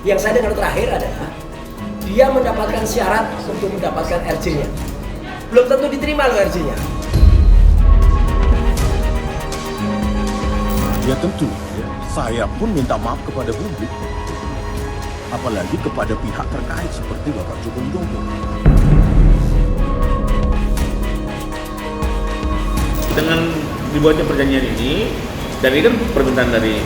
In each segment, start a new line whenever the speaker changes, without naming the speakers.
Yang saya dengar terakhir adalah dia mendapatkan syarat untuk mendapatkan RJ-nya. Belum tentu diterima loh RJ-nya.
Ya tentu, saya pun minta maaf kepada publik. Apalagi kepada pihak terkait seperti Bapak Joko Widodo.
Dengan dibuatnya perjanjian ini, dan ini kan permintaan dari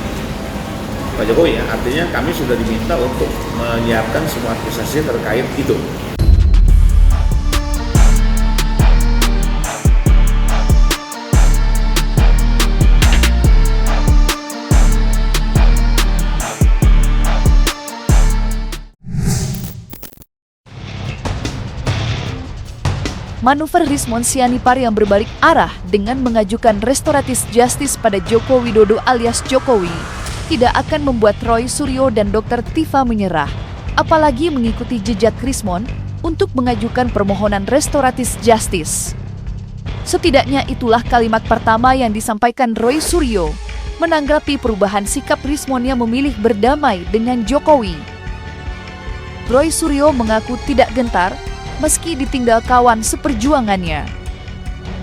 Pak Jokowi ya, artinya kami sudah diminta untuk menyiapkan semua administrasi terkait itu.
Manuver Rismon Sianipar yang berbalik arah dengan mengajukan restoratif justice pada Joko Widodo alias Jokowi tidak akan membuat Roy Suryo dan Dr. Tifa menyerah, apalagi mengikuti jejak Rismon untuk mengajukan permohonan restoratif justice. Setidaknya itulah kalimat pertama yang disampaikan Roy Suryo menanggapi perubahan sikap Rismon yang memilih berdamai dengan Jokowi. Roy Suryo mengaku tidak gentar meski ditinggal kawan seperjuangannya.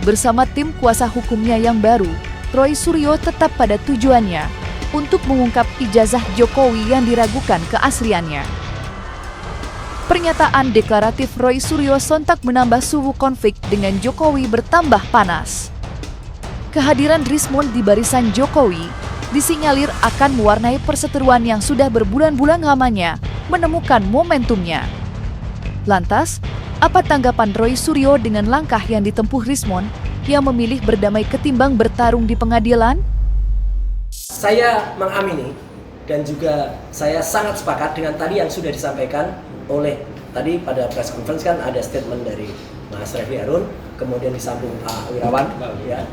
Bersama tim kuasa hukumnya yang baru, Roy Suryo tetap pada tujuannya untuk mengungkap ijazah Jokowi yang diragukan keasliannya. Pernyataan deklaratif Roy Suryo sontak menambah suhu konflik dengan Jokowi bertambah panas. Kehadiran Rismon di barisan Jokowi disinyalir akan mewarnai perseteruan yang sudah berbulan-bulan lamanya menemukan momentumnya. Lantas, apa tanggapan Roy Suryo dengan langkah yang ditempuh Rismon yang memilih berdamai ketimbang bertarung di pengadilan?
Saya mengamini dan juga saya sangat sepakat dengan tadi yang sudah disampaikan oleh tadi pada press conference kan ada statement dari Mas Refli Harun, kemudian disambung Pak Wirawan, ya.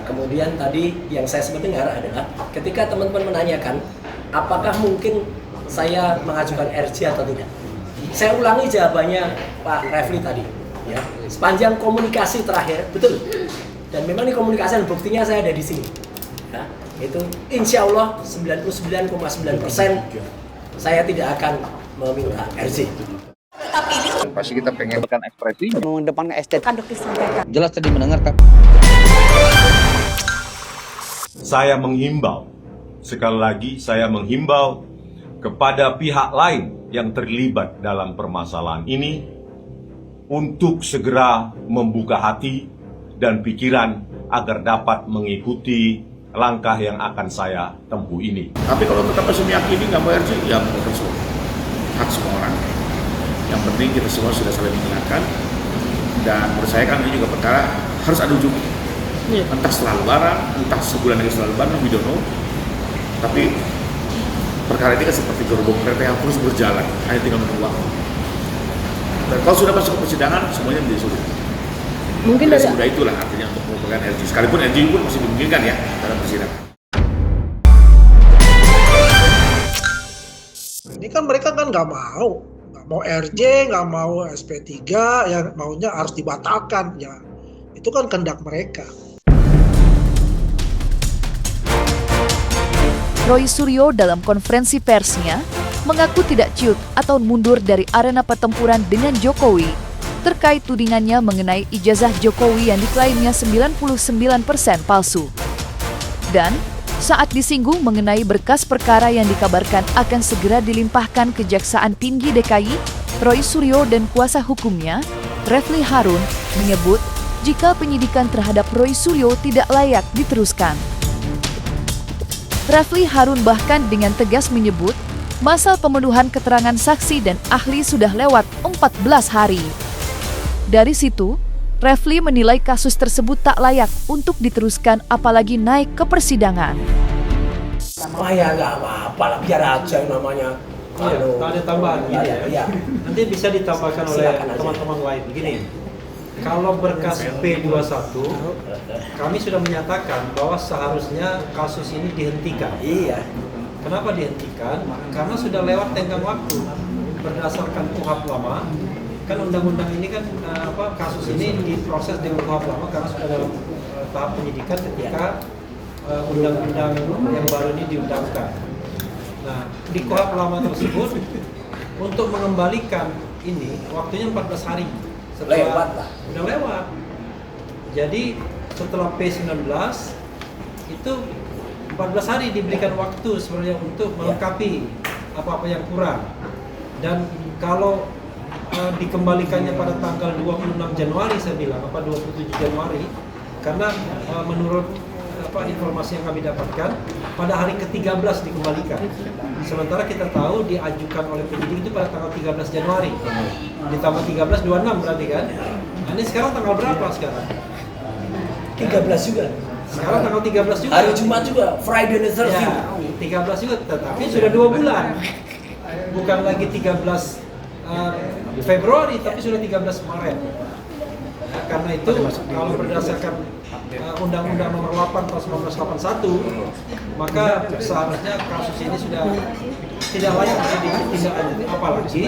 Kemudian tadi yang saya sempat dengar adalah ketika teman-teman menanyakan apakah mungkin saya mengajukan RJ atau tidak. Saya ulangi jawabannya Pak Refli tadi, ya. Sepanjang komunikasi terakhir, betul. Dan memang ini komunikasi dan buktinya saya ada di sini. Ya, itu insya Allah 99,9% saya tidak akan meminta RJ.
Pasti kita pengen ekspresi,
mengedepankan estetika.
jelas tadi mendengarkan.
Saya menghimbau, sekali lagi saya menghimbau kepada pihak lain yang terlibat dalam permasalahan ini untuk segera membuka hati dan pikiran agar dapat mengikuti langkah yang akan saya tempuh ini.
Tapi kalau tetap masih meyakini nggak mau RJ, ya menurut semua hak semua orang. Yang penting kita semua sudah saling mengingatkan, dan menurut saya kan ini juga perkara harus ada ujungnya. Entah setelah lebaran, entah sebulan lagi setelah lebaran, we don't know. Tapi perkara ini kan seperti gerbong kereta yang terus berjalan, hanya tinggal menunggu waktu. Dan kalau sudah masuk ke persidangan, semuanya menjadi sulit.
Mungkin
tidak semudah itulah artinya untuk mengumpulkan RJ. Sekalipun RJ pun masih dimungkinkan ya dalam persidangan.
Ini kan mereka kan nggak mau RJ, nggak mau SP3, yang maunya harus dibatalkan. Ya, itu kan kehendak mereka.
Roy Suryo dalam konferensi persnya mengaku tidak ciut atau mundur dari arena pertempuran dengan Jokowi terkait tudingannya mengenai ijazah Jokowi yang diklaimnya 99% palsu. Dan saat disinggung mengenai berkas perkara yang dikabarkan akan segera dilimpahkan Kejaksaan Tinggi DKI, Roy Suryo dan kuasa hukumnya, Refli Harun, menyebut jika penyidikan terhadap Roy Suryo tidak layak diteruskan. Refli Harun bahkan dengan tegas menyebut masa pemenuhan keterangan saksi dan ahli sudah lewat 14 hari. Dari situ, Refli menilai kasus tersebut tak layak untuk diteruskan apalagi naik ke persidangan.
Wah ya nggak apa-apa lah, biar aja yang namanya.
Ada tambahan gini ya. Nanti bisa ditambahkan oleh teman-teman lain. Begini, kalau berkas P21, kami sudah menyatakan bahwa seharusnya kasus ini dihentikan.
Iya.
Kenapa dihentikan? Karena sudah lewat tenggang waktu. Berdasarkan KUHP lama, kan undang-undang ini kan kasus ini diproses dengan KUHP lama karena sudah dalam tahap penyidikan ketika undang-undang yang baru ini diundangkan. Nah, di kohab lama tersebut untuk mengembalikan ini waktunya 14 hari.
Lewat lah.
Udah lewat. Jadi setelah P19 itu 14 hari diberikan waktu sebenarnya untuk melengkapi apa-apa yang kurang. Dan kalau dikembalikannya pada tanggal 26 Januari saya bilang, apa 27 Januari, karena menurut informasi yang kami dapatkan pada hari ke-13 dikembalikan. Sementara kita tahu diajukan oleh penyidik itu pada tanggal 13 Januari. Ditambah 13 26 berarti kan? Nah, ini sekarang tanggal berapa sekarang?
13 juga.
Sekarang tanggal 13 juga.
Hari Jumat juga, Friday the 13th.
Ya, 13 juga, tetapi sudah 2 bulan. Bukan lagi 13 Februari, tapi sudah 13 Maret. Nah, karena itu kalau berdasarkan Undang-Undang Nomor 8 Tahun 1981, maka seharusnya kasus ini sudah tidak layak menjadi tindakan. Apalagi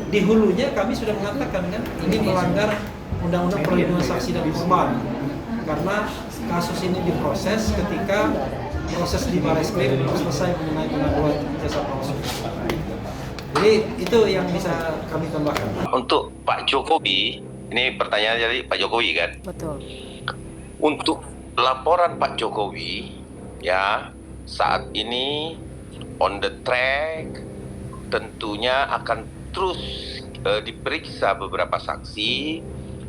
di hulunya kami sudah mengatakan kan ini melanggar Undang-Undang Perlindungan Saksi dan Korban, karena kasus ini diproses ketika proses di Barreskrim belum selesai mengenai pengaduan jasa palsu. Jadi itu yang bisa kami tambahkan.
Untuk Pak Jokowi, ini pertanyaan dari Pak Jokowi kan?
Betul.
Untuk laporan Pak Jokowi, ya saat ini on the track, tentunya akan terus diperiksa beberapa saksi.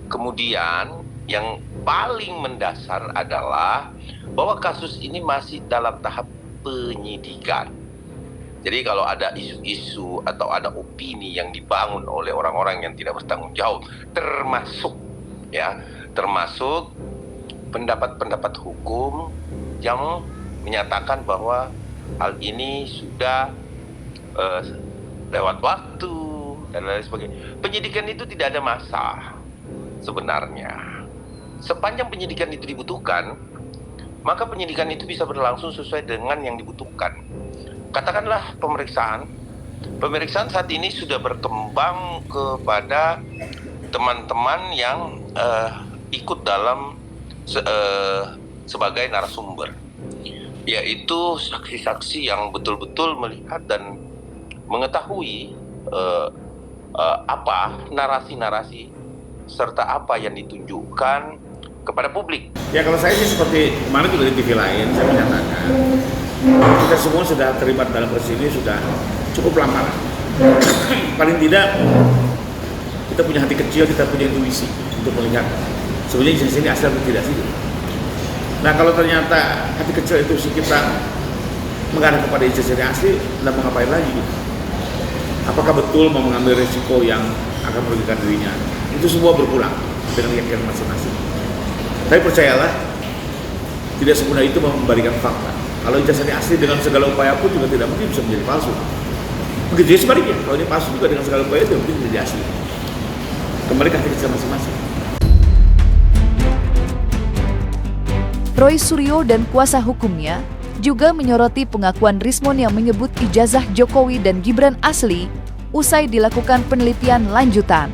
Kemudian yang paling mendasar adalah bahwa kasus ini masih dalam tahap penyidikan. Jadi kalau ada isu-isu atau ada opini yang dibangun oleh orang-orang yang tidak bertanggung jawab, termasuk pendapat-pendapat hukum yang menyatakan bahwa hal ini sudah lewat waktu dan lain sebagainya. Penyidikan itu tidak ada masalah sebenarnya. Sepanjang penyidikan itu dibutuhkan, maka penyidikan itu bisa berlangsung sesuai dengan yang dibutuhkan. Katakanlah pemeriksaan saat ini sudah berkembang kepada teman-teman yang ikut dalam sebagai narasumber, yaitu saksi-saksi yang betul-betul melihat dan mengetahui apa narasi-narasi serta apa yang ditunjukkan kepada publik.
Ya kalau saya sih seperti kemarin juga di TV lain saya menyatakan kita semua sudah terlibat dalam proses ini sudah cukup lama. Paling tidak kita punya hati kecil, kita punya intuisi untuk melihat sebenarnya jenis ini asal atau tidak sih. Nah kalau ternyata hati kecil itu sih kita mengarah kepada jenis ini asli, dan mau ngapain lagi? Apakah betul mau mengambil risiko yang akan merugikan dirinya? Itu semua berpulang dengan keyakinan masing-masing. Tapi percayalah, tidak semudah itu memberikan fakta. Kalau ijazahnya asli dengan segala upaya pun juga tidak mungkin bisa menjadi palsu. Begitu juga sebaliknya, kalau ini palsu juga dengan segala upaya itu mungkin menjadi asli. Kembali ke hati kecil masing-masing.
Roy Suryo dan kuasa hukumnya juga menyoroti pengakuan Rismon yang menyebut ijazah Jokowi dan Gibran asli usai dilakukan penelitian lanjutan.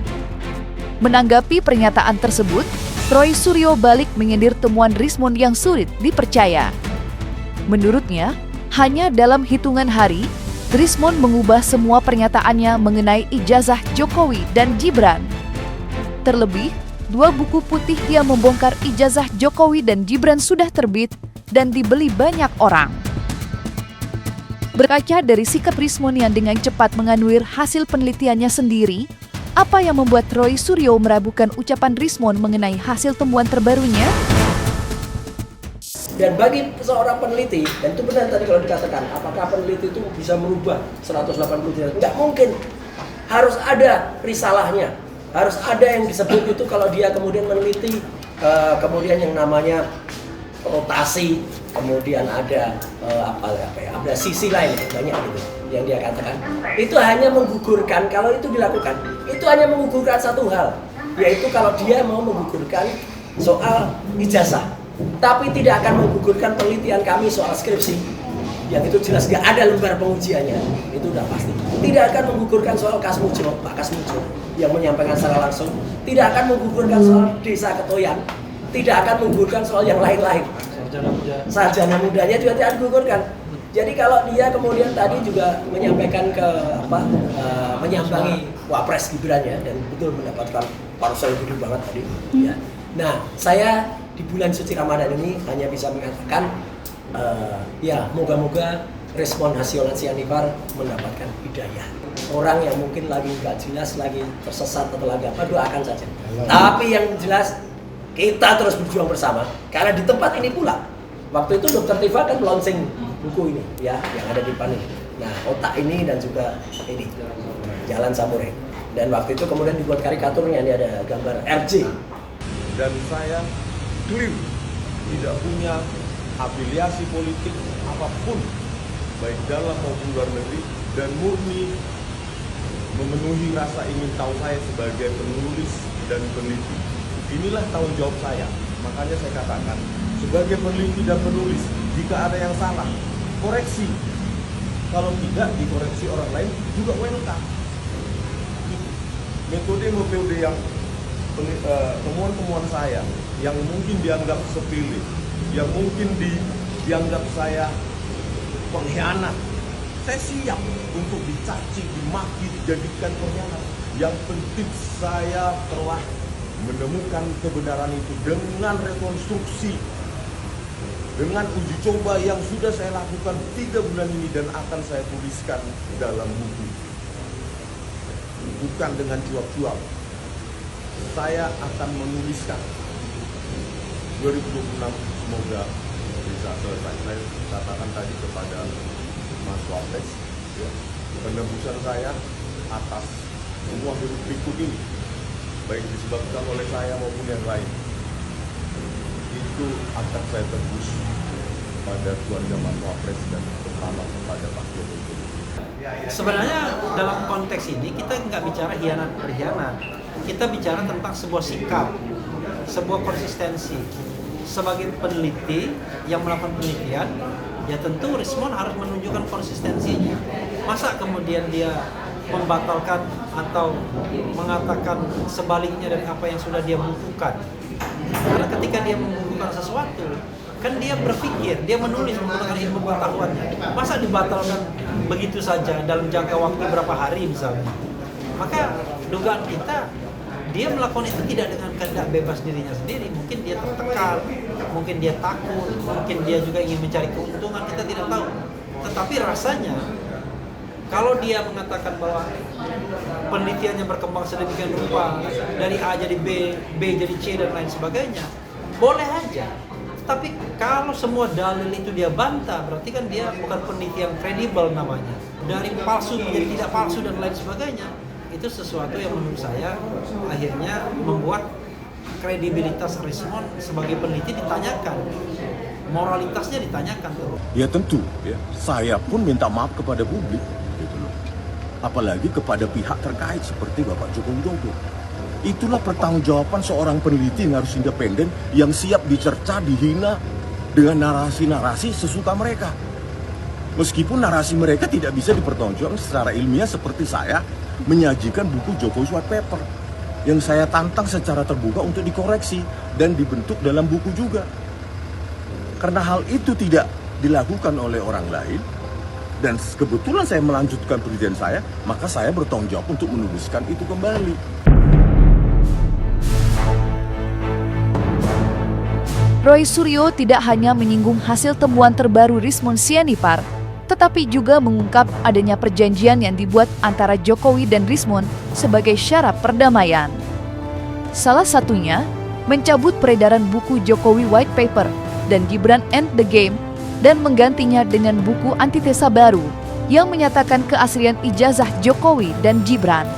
Menanggapi pernyataan tersebut, Roy Suryo balik menyindir temuan Rismon yang sulit dipercaya. Menurutnya, hanya dalam hitungan hari, Rismon mengubah semua pernyataannya mengenai ijazah Jokowi dan Gibran. Terlebih, 2 buku putih yang membongkar ijazah Jokowi dan Gibran sudah terbit dan dibeli banyak orang. Berkaca dari sikap Rismon yang dengan cepat menganulir hasil penelitiannya sendiri, apa yang membuat Roy Suryo meragukan ucapan Rismon mengenai hasil temuan terbarunya?
Dan bagi seorang peneliti, dan itu benar tadi kalau dikatakan, apakah peneliti itu bisa merubah 180 derajat? Tidak mungkin. Harus ada risalahnya. Harus ada yang disebut itu kalau dia kemudian meneliti, kemudian yang namanya rotasi, kemudian ada ada sisi lain banyak gitu yang dia katakan. Itu hanya menggugurkan, kalau itu dilakukan, itu hanya menggugurkan satu hal, yaitu kalau dia mau menggugurkan soal ijazah, tapi tidak akan menggugurkan penelitian kami soal skripsi, yang itu jelas gak ada lembar pengujiannya, itu udah pasti. Tidak akan menggugurkan soal Kasmujo, Pak Kasmujo yang menyampaikan secara langsung, tidak akan menggugurkan soal Desa Ketoyan, tidak akan menggugurkan soal yang lain-lain. Sarjana mudanya juga tidak digugurkan. Jadi kalau dia kemudian tadi juga menyampaikan ke menyambangi Wapres Gibran ya, dan betul mendapatkan parcel gede banget tadi ya. Nah, saya di bulan suci Ramadan ini hanya bisa mengatakan ya moga-moga respon hasil Sianipar mendapatkan hidayah. Orang yang mungkin lagi nggak jelas, lagi tersesat atau lagi apa, doakan saja. Tapi yang jelas kita terus berjuang bersama, karena di tempat ini pula waktu itu Dr. Tifa kan launching buku ini ya, yang ada di depan ini. Nah, otak ini dan juga ini Jalan Samurai. Dan waktu itu kemudian dibuat karikaturnya, ini ada gambar RJ.
Dan saya clear tidak punya afiliasi politik apapun, baik dalam maupun luar negeri, dan murni memenuhi rasa ingin tahu saya sebagai penulis dan peneliti. Inilah tanggung jawab saya. Makanya saya katakan, sebagai peneliti dan penulis, jika ada yang salah, koreksi. Kalau tidak dikoreksi orang lain, juga welcome. Metode-metode yang temuan-temuan saya yang mungkin dianggap sepele, yang mungkin dianggap saya pengkhianat, saya siap untuk dicaci, dimaki, dijadikan pengkhianat. Yang penting saya telah menemukan kebenaran itu dengan rekonstruksi, dengan uji coba yang sudah saya lakukan 3 bulan ini dan akan saya tuliskan dalam buku. Bukan dengan cuap-cuap. Saya akan menuliskan 2026 semoga bisa selesai. Saya katakan tadi kepada Mas Wapres, ya, penembusan saya atas semua hiruk pikuk ini, baik disebabkan oleh saya maupun yang lain, itu akan saya tebus pada keluarga Mas Wapres dan terutama kepada Pak Jokowi.
Sebenarnya dalam konteks ini kita nggak bicara hianat berkhianat, kita bicara tentang sebuah sikap, sebuah konsistensi. Sebagai peneliti yang melakukan penelitian, ya tentu Rismon harus menunjukkan konsistensinya. Masa kemudian dia membatalkan atau mengatakan sebaliknya dari apa yang sudah dia bukukan? Karena ketika dia membukukan sesuatu, kan dia berpikir, dia menulis menggunakan ilmu pengetahuannya. Masa dibatalkan begitu saja dalam jangka waktu berapa hari misalnya? Maka dugaan kita, dia melakukan itu tidak dengan kehendak bebas dirinya sendiri. Mungkin dia tertekan, mungkin dia takut, mungkin dia juga ingin mencari keuntungan, kita tidak tahu. Tetapi rasanya, kalau dia mengatakan bahwa penelitiannya berkembang sedemikian rupa, dari A jadi B, B jadi C dan lain sebagainya, boleh aja. Tapi kalau semua dalil itu dia bantah, berarti kan dia bukan penelitian kredibel namanya. Dari palsu menjadi tidak palsu dan lain sebagainya. Itu sesuatu yang menurut saya akhirnya membuat kredibilitas Rismon sebagai peneliti ditanyakan. Moralitasnya ditanyakan tuh.
Ya tentu, ya. Saya pun minta maaf kepada publik, gitu loh. Apalagi kepada pihak terkait seperti Bapak Joko Widodo. Itulah pertanggungjawaban seorang peneliti yang harus independen, yang siap dicerca, dihina dengan narasi-narasi sesuka mereka. Meskipun narasi mereka tidak bisa dipertonjolkan secara ilmiah seperti saya menyajikan buku Jokowi White Paper yang saya tantang secara terbuka untuk dikoreksi dan dibentuk dalam buku juga. Karena hal itu tidak dilakukan oleh orang lain dan kebetulan saya melanjutkan penelitian saya, maka saya bertanggung jawab untuk menuliskan itu kembali.
Roy Suryo tidak hanya menyinggung hasil temuan terbaru Rismon Sianipar, tetapi juga mengungkap adanya perjanjian yang dibuat antara Jokowi dan Rismon sebagai syarat perdamaian. Salah satunya, mencabut peredaran buku Jokowi White Paper dan Gibran End the Game dan menggantinya dengan buku antitesa baru yang menyatakan keaslian ijazah Jokowi dan Gibran.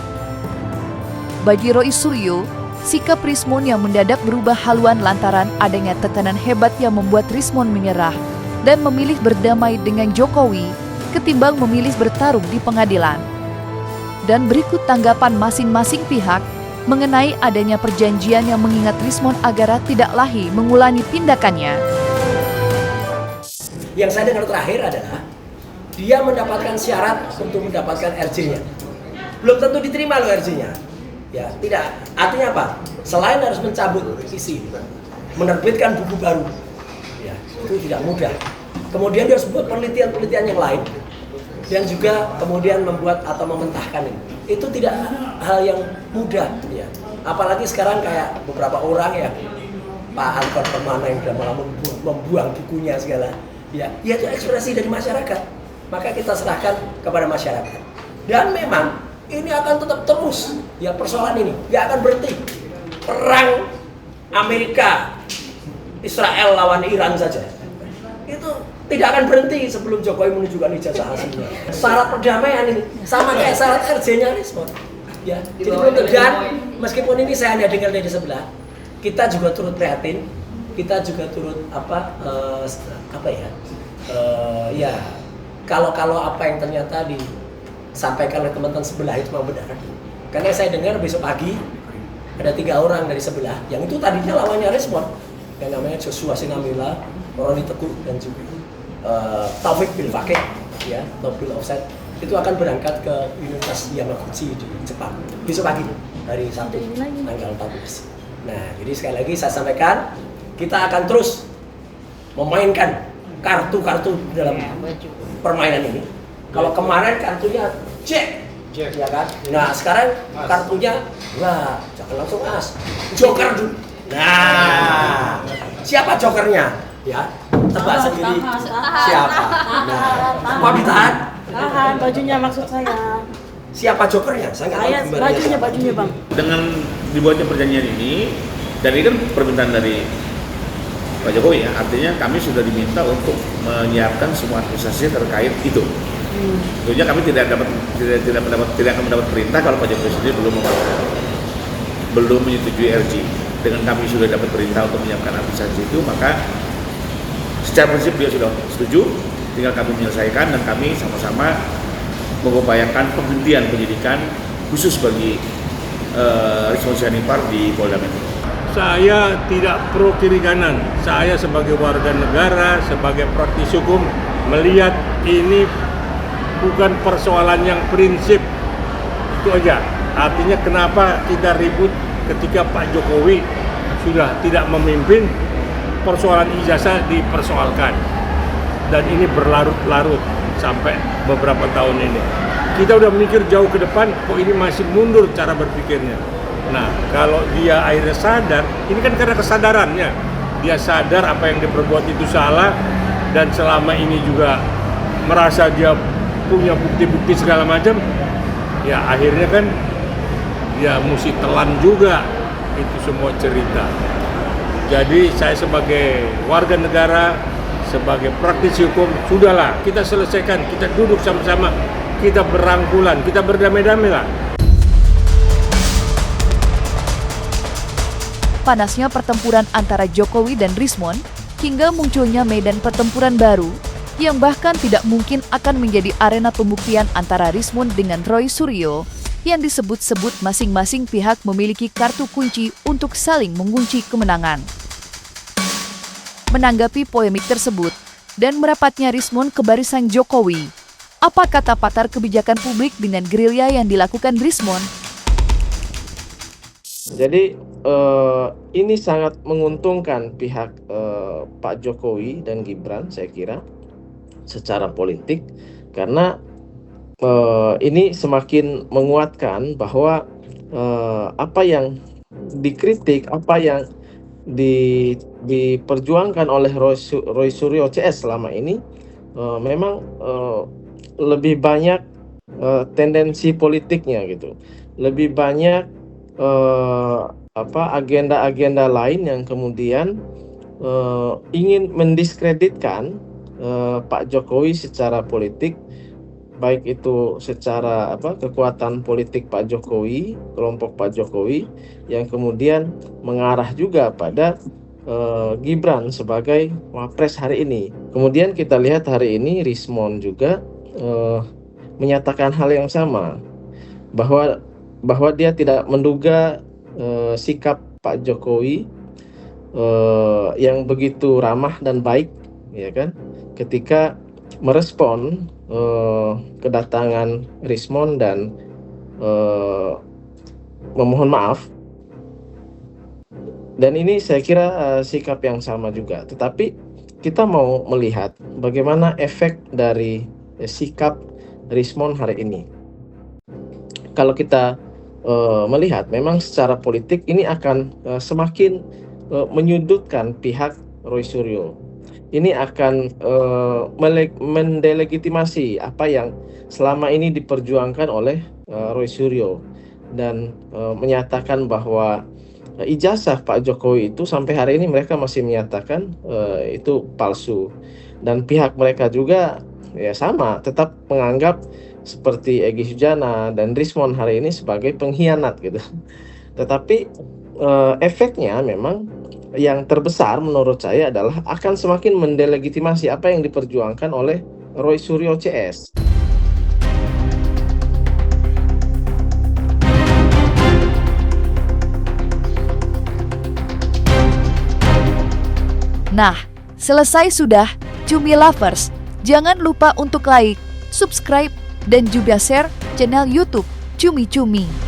Bagi Roy Suryo, sikap Rismon yang mendadak berubah haluan lantaran adanya tekanan hebat yang membuat Rismon menyerah dan memilih berdamai dengan Jokowi ketimbang memilih bertarung di pengadilan. Dan berikut tanggapan masing-masing pihak mengenai adanya perjanjian yang mengingat Rismon agar tidak lagi mengulangi tindakannya.
Yang saya dengar terakhir adalah dia mendapatkan syarat untuk mendapatkan RJ-nya. Belum tentu diterima loh RJ-nya. Ya, tidak. Artinya apa? Selain harus mencabut isi, menerbitkan buku baru, ya, itu tidak mudah. kemudian dia harus buat penelitian-penelitian yang lain, dan juga kemudian membuat atau mementahkan ini. Itu tidak hal yang mudah ya. Apalagi sekarang kayak beberapa orang ya, Pak Anton Permana yang sudah malah membuang bukunya segala. Ya itu ekspresi dari masyarakat. Maka kita serahkan kepada masyarakat. Dan memang ini akan tetap terus ya, persoalan ini nggak akan berhenti. Perang Amerika Israel lawan Iran saja itu tidak akan berhenti sebelum Jokowi menunjukkan ijazah hasilnya. Syarat perdamaian ini sama kayak syarat RJ-nya Rismon. Ya, jadi belum tegan, meskipun ini saya hanya dengar dari sebelah, kita juga turut prihatin, kita juga turut ya kalau apa yang ternyata disampaikan oleh teman-teman sebelah itu memang benar. Karena saya dengar besok pagi ada 3 orang dari sebelah yang itu tadinya lawannya Rismon, yang namanya Joshua Sinamila, Roni Teguh, dan juga Taufik bin Fakih ya, atau Bill Offset, itu akan berangkat ke Universitas Yamaguchi di Jepang besok pagi hari Sabtu tanggal 14. Nah, jadi sekali lagi saya sampaikan, kita akan terus memainkan kartu-kartu dalam permainan ini. Kalau kemarin kartunya Jack, ya kan? Nah, sekarang kartunya wah, jangan langsung as, Joker dulu. Nah, siapa jokernya? Ya, tebak sendiri siapa. Nah, mau ditahan?
Tahan bajunya maksud saya.
Siapa jokernya? Saya nggak tahu.
Bajunya bang.
Dengan dibuatnya perjanjian ini, dan ini kan permintaan dari Pak Jokowi ya, artinya kami sudah diminta untuk menyiapkan semua administrasi terkait itu. Tentunya kami tidak akan mendapat perintah kalau Pak Jokowi sendiri belum menyetujui RJ. Dengan kami sudah dapat perintah untuk menyiapkan administrasi itu, maka secara prinsip dia sudah setuju, tinggal kami menyelesaikan dan kami sama-sama mengupayakan penghentian penyidikan khusus bagi Rismon Sianipar di Polda Metro.
Saya tidak pro kiri kanan. Saya sebagai warga negara, sebagai praktisi hukum melihat ini bukan persoalan yang prinsip. Itu aja. Artinya kenapa kita ribut ketika Pak Jokowi sudah tidak memimpin, persoalan ijazah dipersoalkan. Dan ini berlarut-larut sampai beberapa tahun ini. Kita udah mikir jauh ke depan, kok ini masih mundur cara berpikirnya. Nah, kalau dia akhirnya sadar, ini kan karena kesadarannya. Dia sadar apa yang diperbuat itu salah, dan selama ini juga merasa dia punya bukti-bukti segala macam, ya akhirnya kan dia mesti telan juga itu semua cerita. Jadi saya sebagai warga negara, sebagai praktisi hukum, sudahlah kita selesaikan, kita duduk sama-sama, kita berangkulan, kita berdamai-damai lah.
Panasnya pertempuran antara Jokowi dan Rismon hingga munculnya medan pertempuran baru yang bahkan tidak mungkin akan menjadi arena pembuktian antara Rismon dengan Roy Suryo yang disebut-sebut masing-masing pihak memiliki kartu kunci untuk saling mengunci kemenangan. Menanggapi polemik tersebut dan merapatnya Rismon ke barisan Jokowi, apa kata pakar kebijakan publik dengan gerilya yang dilakukan Rismon?
Jadi ini sangat menguntungkan pihak Pak Jokowi dan Gibran, saya kira, secara politik, karena ini semakin menguatkan bahwa apa yang dikritik, apa yang diperjuangkan oleh Roy Suryo CS selama ini memang lebih banyak tendensi politiknya gitu, lebih banyak agenda-agenda lain yang kemudian ingin mendiskreditkan Pak Jokowi secara politik, baik itu secara kekuatan politik Pak Jokowi, kelompok Pak Jokowi, yang kemudian mengarah juga pada Gibran sebagai wapres hari ini. Kemudian kita lihat hari ini Rismon juga menyatakan hal yang sama, bahwa dia tidak menduga sikap Pak Jokowi yang begitu ramah dan baik, ya kan, ketika merespon kedatangan Rismon dan memohon maaf. Dan ini saya kira sikap yang sama juga. Tetapi kita mau melihat bagaimana efek dari sikap Rismond hari ini. Kalau kita melihat memang secara politik ini akan semakin menyudutkan pihak Roy Suryo. Ini akan mendelegitimasi apa yang selama ini diperjuangkan oleh Roy Suryo dan menyatakan bahwa ijazah Pak Jokowi itu sampai hari ini mereka masih menyatakan itu palsu, dan pihak mereka juga ya sama tetap menganggap seperti Egy Sujana dan Rismond hari ini sebagai pengkhianat gitu. Tetapi efeknya memang yang terbesar menurut saya adalah akan semakin mendelegitimasi apa yang diperjuangkan oleh Roy Suryo CS.
Nah, selesai sudah Cumi Lovers. Jangan lupa untuk like, subscribe, dan juga share channel YouTube Cumi Cumi.